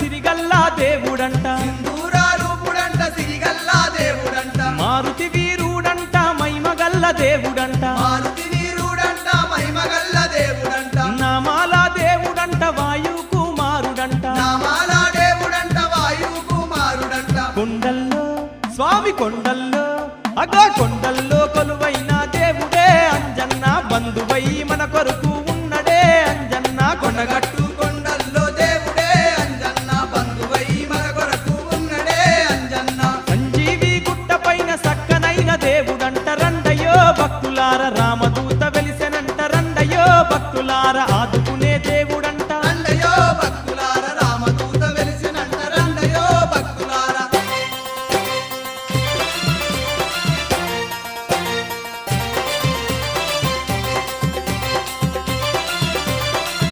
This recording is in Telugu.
సిరిగల్లా దేవుడంట సింధూరా రూపుడంట సిరిగల్లా దేవుడంట మారుతి వీరుడంట మైమగల్ల దేవుడంట మారుతి వీరుడంట మహిమగల్ల దేవుడంట నామాల దేవుడంట వాయు కుమారుడంట నామాల దేవుడంట వాయు కుమారుడంట కొండల్లో స్వామి కొండల్లో అగో కొండల్లో